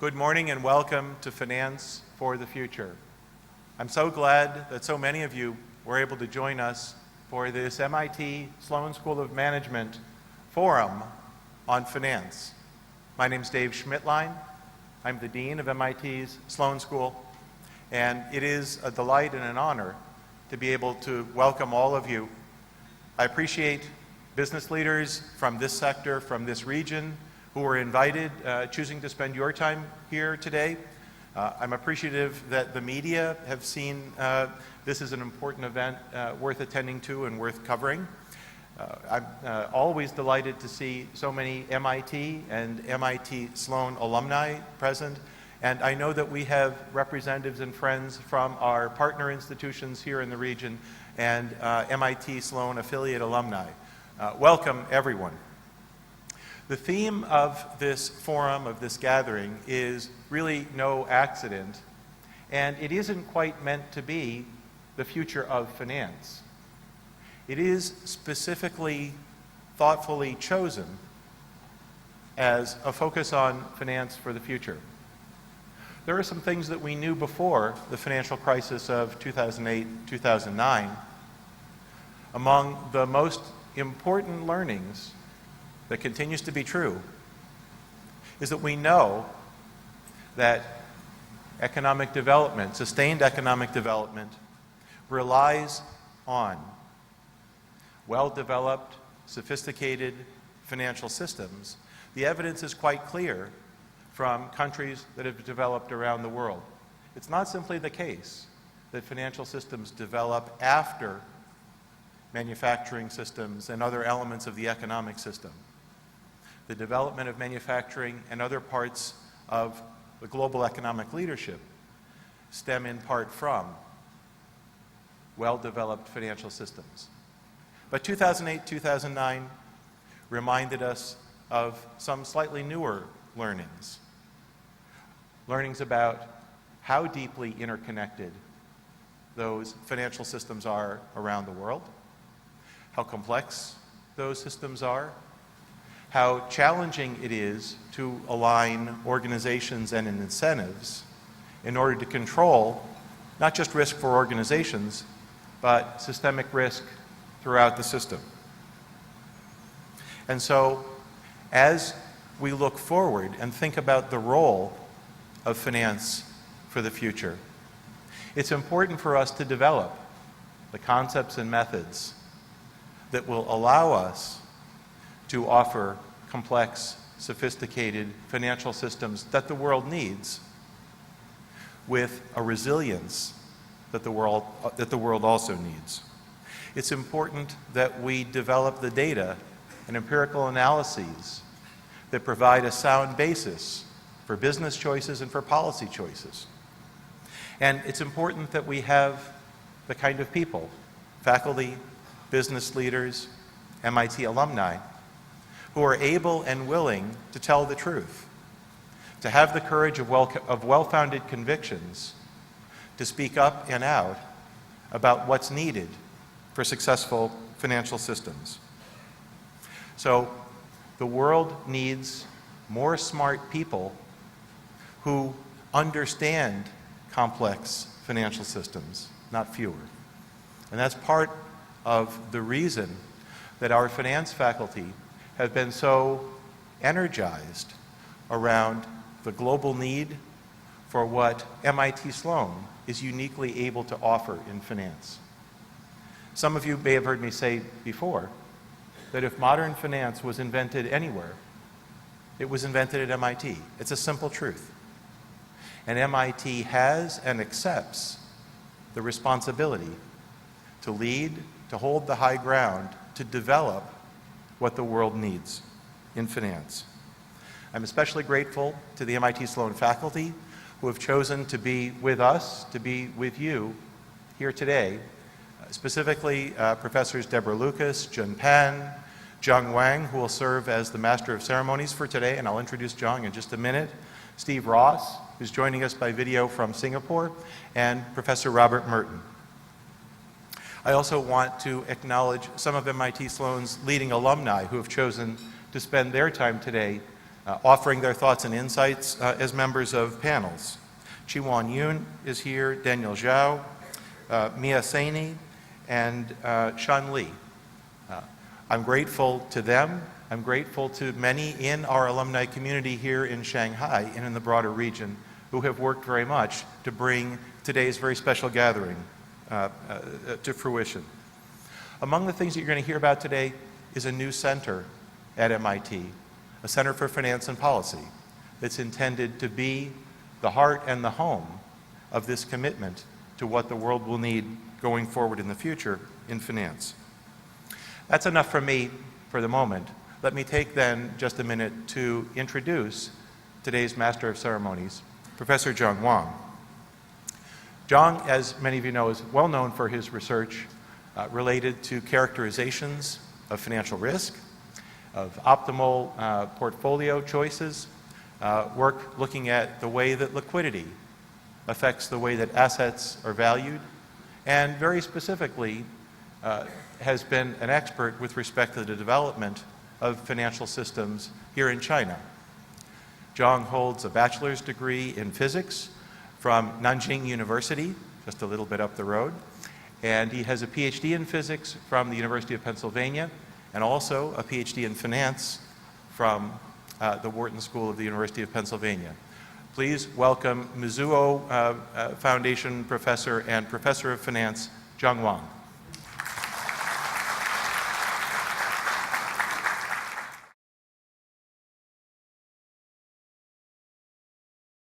Good morning and welcome to Finance for the Future. I'm so glad that so many of you were able to join us for this MIT Sloan School of Management Forum on Finance. My name is Dave Schmittlein. I'm the Dean of MIT's Sloan School, and it is a delight and an honor to be able to welcome all of you. I appreciate business leaders from this sector, from this region, who were invited, choosing to spend your time here today. I'm appreciative that the media have seen this is an important event worth attending to and worth covering. I'm always delighted to see so many MIT and MIT Sloan alumni present, and I know that we have representatives and friends from our partner institutions here in the region and MIT Sloan affiliate alumni. Welcome, everyone. The theme of this forum, of this gathering, is really no accident, and it isn't quite meant to be the future of finance. It is specifically, thoughtfully chosen as a focus on finance for the future. There are some things that we knew before the financial crisis of 2008-2009. Among the most important learnings that continues to be true is that we know that economic development, sustained economic development, relies on well-developed, sophisticated financial systems. The evidence is quite clear from countries that have developed around the world. It's not simply the case that financial systems develop after manufacturing systems and other elements of the economic system. The development of manufacturing and other parts of the global economic leadership stem in part from well-developed financial systems. But 2008-2009 reminded us of some slightly newer learnings. Learnings about how deeply interconnected those financial systems are around the world, how complex those systems are, how challenging it is to align organizations and incentives in order to control not just risk for organizations, but systemic risk throughout the system. And so, as we look forward and think about the role of finance for the future, it's important for us to develop the concepts and methods that will allow us to offer complex, sophisticated financial systems that the world needs with a resilience that the world also needs. It's important that we develop the data and empirical analyses that provide a sound basis for business choices and for policy choices. And it's important that we have the kind of people, faculty, business leaders, MIT alumni, who are able and willing to tell the truth, to have the courage of well-founded convictions, to speak up and out about what's needed for successful financial systems. So the world needs more smart people who understand complex financial systems, not fewer. And that's part of the reason that our finance faculty have been so energized around the global need for what MIT Sloan is uniquely able to offer in finance. Some of you may have heard me say before that if modern finance was invented anywhere, it was invented at MIT. It's a simple truth. And MIT has and accepts the responsibility to lead, to hold the high ground, to develop what the world needs in finance. I'm especially grateful to the MIT Sloan faculty who have chosen to be with us, to be with you here today, specifically Professors Deborah Lucas, Jun Pan, Zheng Wang, who will serve as the Master of Ceremonies for today, and I'll introduce Zheng in just a minute, Steve Ross, who's joining us by video from Singapore, and Professor Robert Merton. I also want to acknowledge some of MIT Sloan's leading alumni who have chosen to spend their time today offering their thoughts and insights as members of panels. Chi-Wan Yoon is here, Daniel Zhao, Mia Saini, and Shan Li. I'm grateful to them. I'm grateful to many in our alumni community here in Shanghai and in the broader region who have worked very much to bring today's very special gathering to fruition. Among the things that you're going to hear about today is a new center at MIT, a Center for Finance and Policy that's intended to be the heart and the home of this commitment to what the world will need going forward in the future in finance. That's enough for me for the moment. Let me take then just a minute to introduce today's Master of Ceremonies, Professor Zheng Wang. Zheng, as many of you know, is well known for his research related to characterizations of financial risk, of optimal portfolio choices, work looking at the way that liquidity affects the way that assets are valued, and very specifically has been an expert with respect to the development of financial systems here in China. Zheng holds a bachelor's degree in physics from Nanjing University, just a little bit up the road, and he has a PhD in physics from the University of Pennsylvania, and also a PhD in finance from the Wharton School of the University of Pennsylvania. Please welcome Mizuho Foundation Professor and Professor of Finance, Zheng Wang.